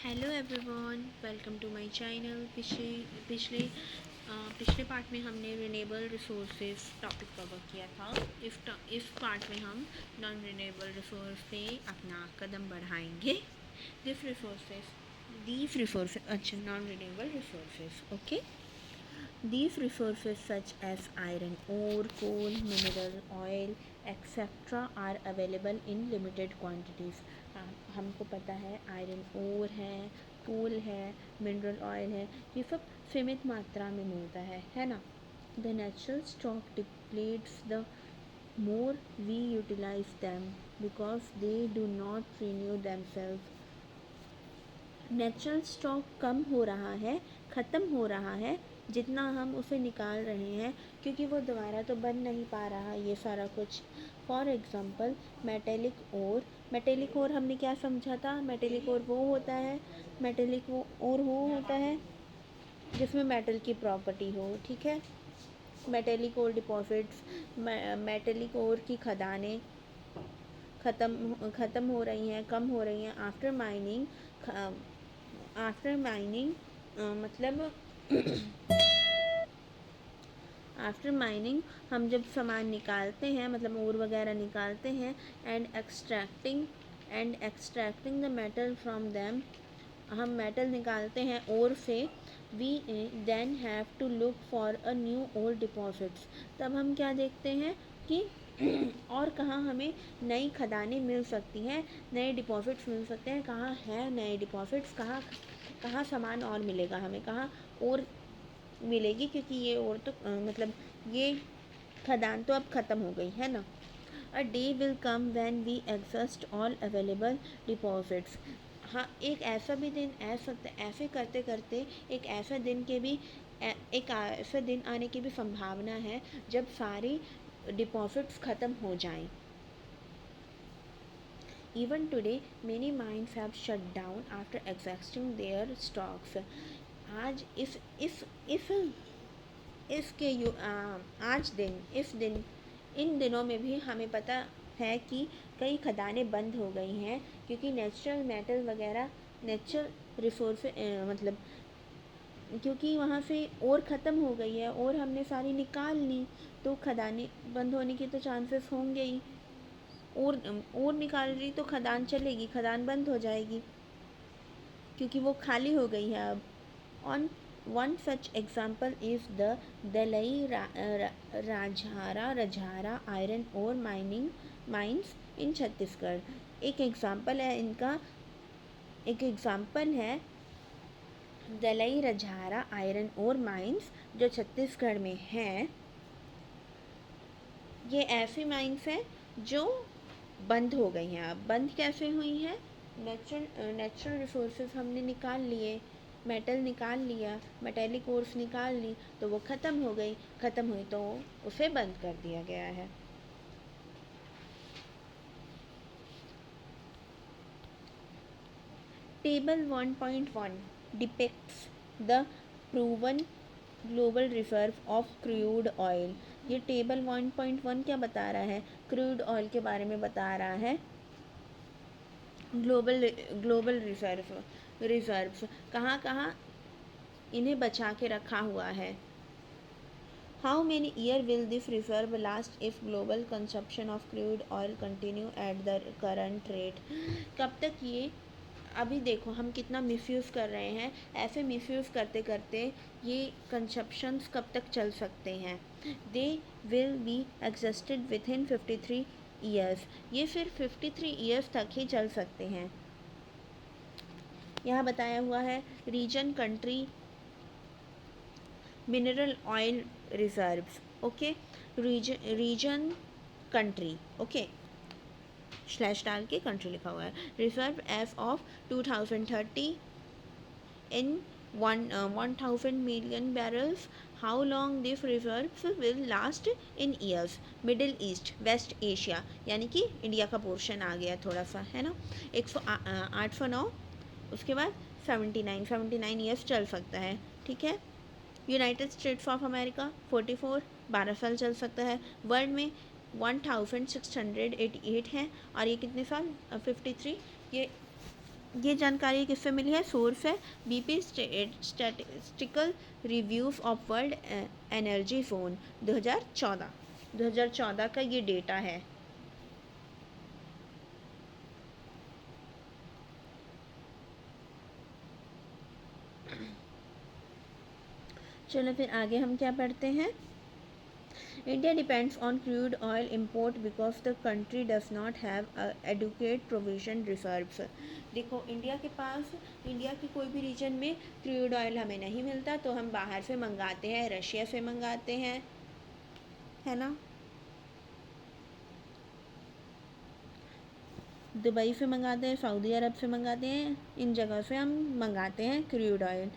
Hello everyone, welcome to my channel. पिछले part में हमने रिन्यूएबल रिसोर्सेज टॉपिक कवर किया था। इस पार्ट में हम नॉन रिन्यूएबल रिसोर्स पे अपना कदम बढ़ाएंगे। दीज रिसोर्सेज अच्छा non renewable resources okay. These resources such as iron ore, coal, mineral oil, etc. are available in limited quantities. हमको पता है आयरन ओर है, कोल है, मिनरल ऑयल है, ये सब सीमित मात्रा में मिलता है ना। The natural stock depletes the more we utilize them because they do not renew themselves. Natural stock कम हो रहा है, ख़त्म हो रहा है जितना हम उसे निकाल रहे हैं, क्योंकि वो दोबारा तो बन नहीं पा रहा ये सारा कुछ। फॉर एग्ज़ाम्पल मेटेलिक ओर हमने क्या समझा था? मेटेलिक ओर वो होता है, वो होता है जिसमें मेटल की प्रॉपर्टी हो, ठीक है। मेटेलिक ओर डिपॉजिट्स, मेटेलिक ओर की खदानें ख़त्म हो रही हैं, कम हो रही हैं आफ्टर माइनिंग मतलब आफ्टर माइनिंग हम जब सामान निकालते हैं, मतलब ओर वगैरह निकालते हैं, and extracting the metal from them, हम मेटल निकालते हैं ओर से, we then have to look for a new ore deposits. तब हम क्या देखते हैं कि और कहाँ हमें नई खदानें मिल सकती हैं, नए डिपॉजिट्स मिल सकते हैं। कहाँ हैं नए डिपॉजिट्स, कहाँ सामान और मिलेगा हमें, कहाँ और मिलेगी, क्योंकि ये और तो मतलब ये खदान तो अब ख़त्म हो गई है ना। A day will come when we exhaust all available deposits. हाँ, एक ऐसा भी दिन ऐसे करते करते एक ऐसा दिन आने की भी संभावना है जब सारी डिपॉजिट्स ख़त्म हो जाएं। Even today, many mines have shut down after exhausting their stocks. आज इसके यु आज दिन इस दिन इन दिनों में भी हमें पता है कि कई खदानें बंद हो गई हैं, क्योंकि नेचुरल रिसोर्स मतलब क्योंकि वहाँ से और ख़त्म हो गई है और हमने सारी निकाल ली, तो खदानें बंद होने के तो चांसेस होंगे ही। और निकाल रही तो खदान चलेगी, खदान बंद हो जाएगी क्योंकि वो खाली हो गई है अब। On one such example is the Dalli Rajhara iron ore mines in Chhattisgarh. एक एग्जाम्पल है Dalli Rajhara iron ore mines जो छत्तीसगढ़ में हैं। ये ऐसी माइंस हैं जो बंद हो गई हैं। अब बंद कैसे हुई हैं? नेचुरल रिसोर्सेज हमने निकाल लिए, मेटल निकाल लिया, मेटेलिक ओर्स निकाल ली, तो वो ख़त्म हुई तो उसे बंद कर दिया गया है। Table 1.1 depicts the proven global reserve of crude oil. ये टेबल 1.1 क्या बता रहा है? क्रूड ऑयल के बारे में बता रहा है। ग्लोबल रिजर्व्स कहाँ कहाँ इन्हें बचा के रखा हुआ है। How many year will this reserve last if global consumption of crude oil continue at the current rate. कब तक ये, अभी देखो हम कितना मिसयूज़ कर रहे हैं, ऐसे मिसयूज़ करते करते ये कंजप्शंस कब तक चल सकते हैं? They will be exhausted within 53 years. ये सिर्फ 53 ईयर्स तक ही चल सकते हैं। यहाँ बताया हुआ है region, country, mineral oil reserves, okay. Region country, okay, slash डाल के कंट्री लिखा हुआ है। Reserve as of 2030 in 1000 million barrels. How long this reserves will last in years? Middle East, West Asia, यानी कि इंडिया का पोर्शन आ गया थोड़ा सा, है ना। 809, उसके बाद 79 ईयर्स चल सकता है, ठीक है। यूनाइटेड स्टेट्स ऑफ अमेरिका 44, 12 साल चल सकता है। वर्ल्ड में 1688 हैं और ये कितने साल? 53, ये ये जानकारी किससे मिली है? सोर्स है BP statistical reviews of world energy phone 2014 का ये डेटा है। चलो फिर आगे हम क्या पढ़ते हैं। India depends on crude oil import because the country does not have adequate provision reserves। देखो इंडिया के कोई भी रीजन में क्रूड ऑयल हमें नहीं मिलता तो हम बाहर से मंगाते हैं, रशिया से मंगाते हैं, है ना, दुबई से मंगाते हैं, सऊदी अरब से मंगाते हैं, इन जगह से हम मंगाते हैं crude oil.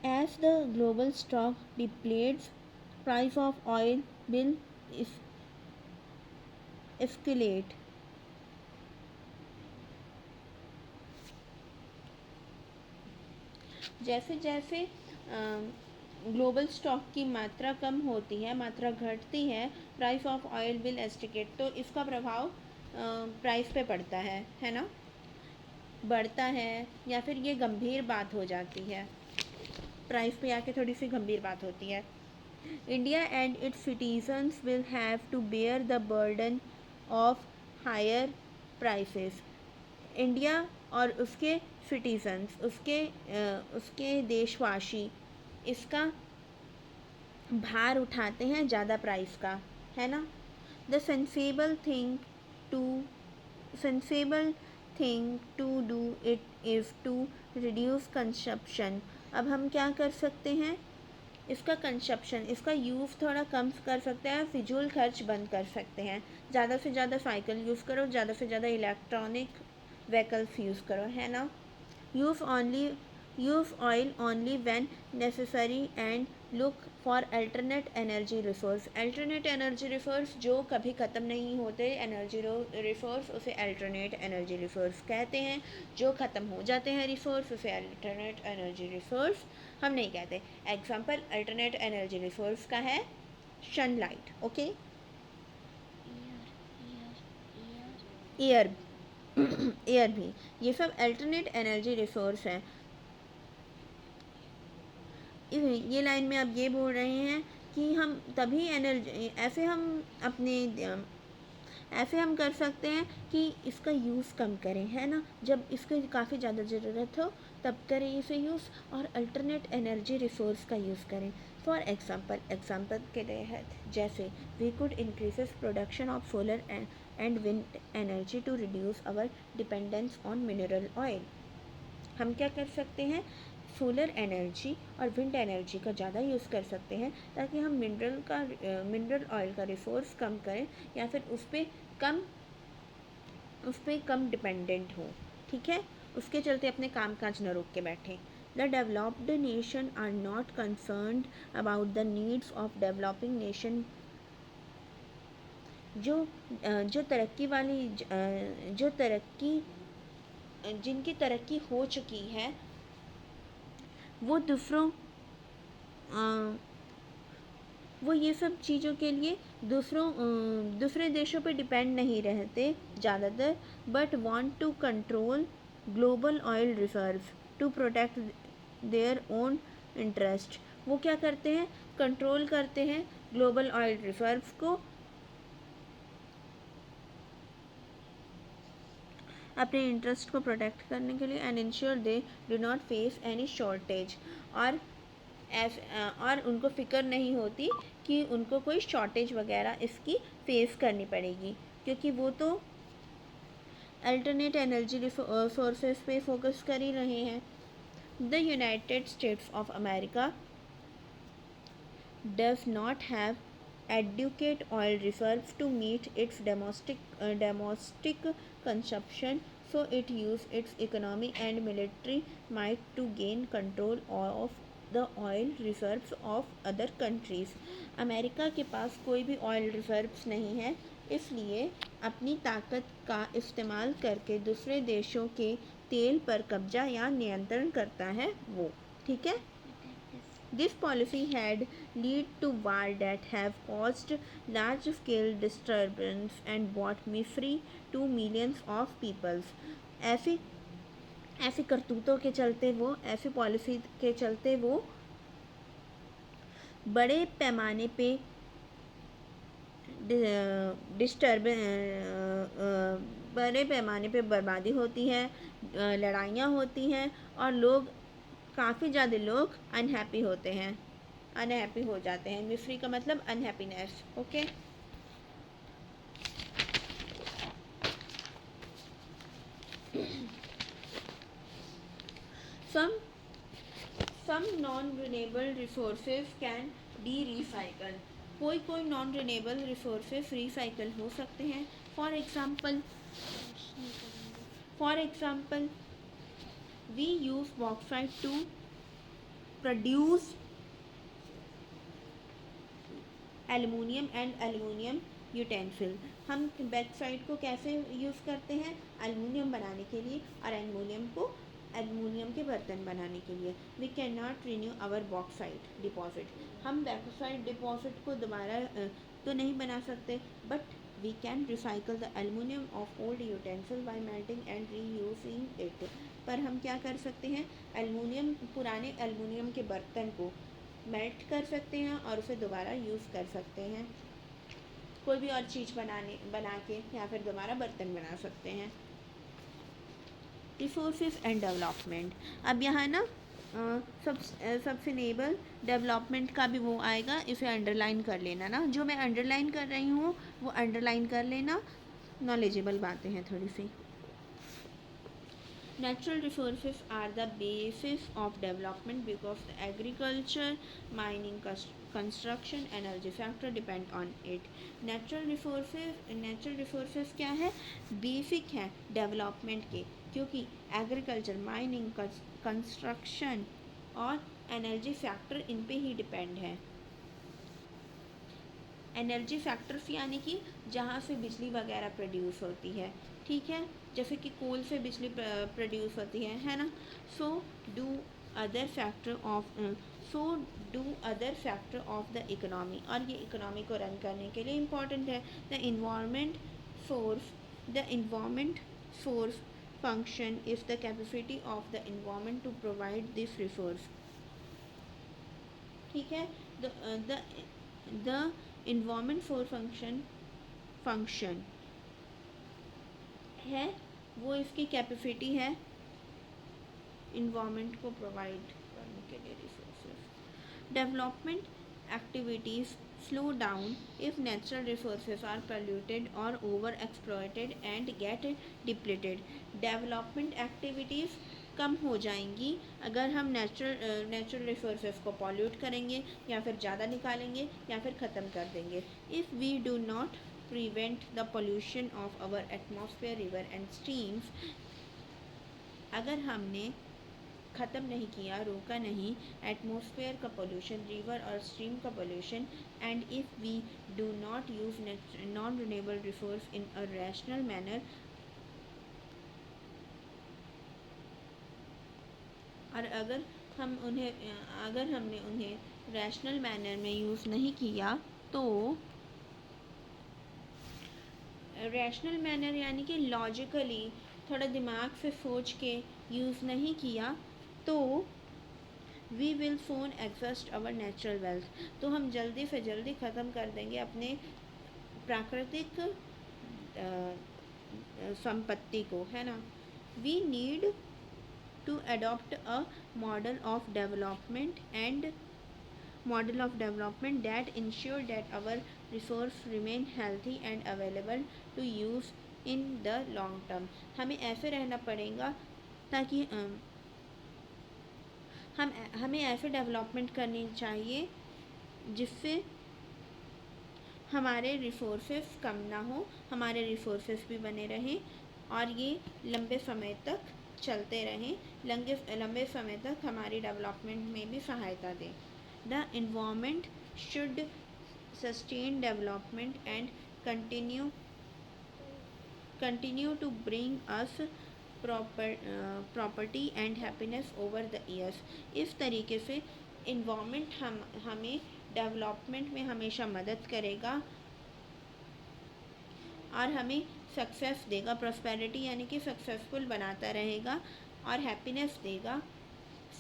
As the global stock depletes, price of oil will escalate। जैसे जैसे ग्लोबल स्टॉक की मात्रा कम होती है, मात्रा घटती है, प्राइस ऑफ ऑयल विल एस्टिकेट, तो इसका प्रभाव प्राइस पे पड़ता है ना, बढ़ता है, या फिर ये गंभीर बात हो जाती है, प्राइस पे आके थोड़ी सी गंभीर बात होती है। India and its citizens will have to bear the burden of higher prices. India और उसके सिटीजन्स, उसके देशवासी इसका भार उठाते हैं ज़्यादा प्राइस का, है ना। The sensible thing to do it is to reduce consumption. अब हम क्या कर सकते हैं, इसका कंजप्शन, इसका यूज़ थोड़ा कम कर सकते हैं, फिजूल खर्च बंद कर सकते हैं, ज़्यादा से ज़्यादा साइकिल यूज़ करो, ज़्यादा से ज़्यादा इलेक्ट्रॉनिक व्हीकल्स यूज़ करो, है ना। Use oil only when necessary and look for alternate energy resource. Alternate energy resource जो कभी ख़त्म नहीं होते एनर्जी रिसोर्स, उसे अल्टरनेट एनर्जी रिसोर्स कहते हैं। जो ख़त्म हो जाते हैं रिसोर्स उसे अल्टरनेट एनर्जी रिसोर्स हम नहीं कहते। एग्जाम्पल अल्टरनेट एनर्जी रिसोर्स का है सनलाइट, ओके, एयर एयर भी, ये सब अल्टरनेट एनर्जी रिसोर्स हैं। ये लाइन में आप ये बोल रहे हैं कि हम तभी एनर्जी ऐसे हम कर सकते हैं कि इसका यूज़ कम करें, है ना, जब इसकी काफ़ी ज़्यादा ज़रूरत हो तब करें इसे यूज़, और अल्टरनेट एनर्जी रिसोर्स का यूज़ करें। फॉर एग्जांपल के तहत जैसे we could increases production of solar and wind energy to reduce our dependence on mineral oil. हम क्या कर सकते हैं, सोलर एनर्जी और विंड एनर्जी का ज़्यादा यूज़ कर सकते हैं ताकि हम मिनरल ऑयल का रिसोर्स कम करें, या फिर उस पर कम डिपेंडेंट हो, ठीक है, उसके चलते अपने काम काज न रोक के बैठें। The developed nation are not concerned about the needs of developing nation. जो तरक्की वाली जो तरक्की जिनकी तरक्की हो चुकी है वो वो ये सब चीज़ों के लिए दूसरे देशों पे डिपेंड नहीं रहते ज़्यादातर, but want to control global oil reserve to protect their own interest. वो क्या करते हैं, कंट्रोल करते हैं ग्लोबल ऑयल रिजर्व को अपने इंटरेस्ट को प्रोटेक्ट करने के लिए, and ensure they do not face any shortage. और उनको फ़िक्र नहीं होती कि उनको कोई शॉर्टेज वगैरह इसकी फेस करनी पड़ेगी, क्योंकि वो तो अल्टरनेट एनर्जी सोर्सेस पे फोकस कर ही रहे हैं। The United states of America does not have adequate oil reserves to meet its domestic consumption, so it use its economy and military might to gain control of the oil reserves of other countries। America के पास कोई भी oil reserves नहीं है, इसलिए अपनी ताकत का इस्तेमाल करके दूसरे देशों के तेल पर कब्जा या नियंत्रण करता है वो, ठीक है। This policy had led to war that have caused large-scale disturbance and brought misery to millions of peoples। ऐसी ऐसी करतूतों के चलते वो, ऐसी पॉलिसी के चलते वो बड़े पैमाने पे डिस्टर्ब बड़े पैमाने पे बर्बादी होती है, लड़ाइयाँ होती हैं और लोग, काफ़ी ज़्यादा लोग अनहैप्पी होते हैं, अनहैप्पी हो जाते हैं। मिसरी का मतलब unhappiness. Okay, some some non renewable resources can be recycle. कोई नॉन रिन्यूएबल रिसोर्सेज रिसाइकल हो सकते हैं। For example we use bauxite to produce aluminium and aluminium utensil. हम बॉक्साइट को कैसे यूज़ करते हैं? एल्युमिनियम बनाने के लिए, और एल्युमिनियम के बर्तन बनाने के लिए। We can not renew our bauxite deposit. हम बॉक्साइट डिपॉजिट को दोबारा तो नहीं बना सकते, but we can recycle the aluminium of old utensil by melting and reusing it. पर हम क्या कर सकते हैं? पुराने एल्युमिनियम के बर्तन को मेल्ट कर सकते हैं और उसे दोबारा यूज़ कर सकते हैं, कोई भी और चीज़ बना के, या फिर दोबारा बर्तन बना सकते हैं। Resources and development. अब यहाँ ना सस्टेनेबल डेवलपमेंट का भी वो आएगा, इसे अंडरलाइन कर लेना ना, जो मैं अंडरलाइन कर रही हूँ वो अंडरलाइन कर लेना, नॉलेजेबल बातें हैं थोड़ी सी। Natural resources are the basis of development because the agriculture, mining, construction, energy sector depend on it. Natural resources क्या है? बेसिक है डेवलपमेंट के, क्योंकि एग्रीकल्चर, माइनिंग, कंस्ट्रक्शन और एनर्जी फैक्टर इन पे ही डिपेंड है। एनर्जी फैक्टर्स यानी कि जहाँ से बिजली वगैरह प्रोड्यूस होती है, ठीक है, जैसे कि कोल से बिजली प्रोड्यूस होती है ना। So do other factor of the economy, और ये इकोनॉमी को रन करने के लिए इम्पॉर्टेंट है। The environment source function is the capacity of the environment to provide this resource, ठीक है। द इन्वायरमेंट सोर्स फंक्शन है, वो इसकी कैपेसिटी है इन्वायरमेंट को प्रोवाइड करने के लिए resources. Development activities slow down if natural resources are polluted or over exploited and get depleted. Development activities कम हो जाएंगी अगर हम नेचुरल रिसोर्सेज को पॉल्यूट करेंगे, या फिर ज़्यादा निकालेंगे, या फिर ख़त्म कर देंगे। If we do not prevent the pollution of our atmosphere, river and streams, अगर हमने ख़त्म नहीं किया, रोका नहीं एटमॉस्फेयर का पोल्यूशन, रिवर और स्ट्रीम का pollution, and if we do not use non renewable resource in a rational manner, और अगर हमने उन्हें रैशनल मैनर में यूज़ नहीं किया, तो रैशनल मैनर यानी कि लॉजिकली, थोड़ा दिमाग से सोच के यूज़ नहीं किया, तो we will soon exhaust our natural wealth, तो हम जल्दी से जल्दी ख़त्म कर देंगे अपने प्राकृतिक संपत्ति को, है ना। We need to adopt a model of development that ensure that our resource remain healthy and available to use in the long term। हमें ऐसे रहना पड़ेगा ताकि हमें ऐसे डेवलपमेंट करनी चाहिए जिससे हमारे रिसोर्सेस कम ना हो, हमारे रिसोर्सेस भी बने रहें और ये लंबे समय तक चलते रहें, लंबे समय तक हमारी डेवलपमेंट में भी सहायता दें। The environment should sustain development and continue to bring us property and happiness over the years। इस तरीके से environment हमें डेवलपमेंट में हमेशा मदद करेगा और हमें सक्सेस देगा, प्रॉस्पेरिटी यानी कि सक्सेसफुल बनाता रहेगा, और हैप्पीनेस देगा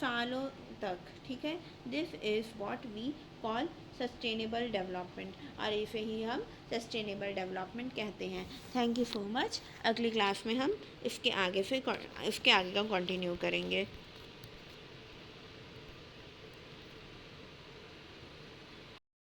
सालों तक, ठीक है। This is what we call sustainable development, और इसे ही हम सस्टेनेबल डेवलपमेंट कहते हैं। Thank you so much. अगली क्लास में हम इसके आगे का कंटिन्यू करेंगे।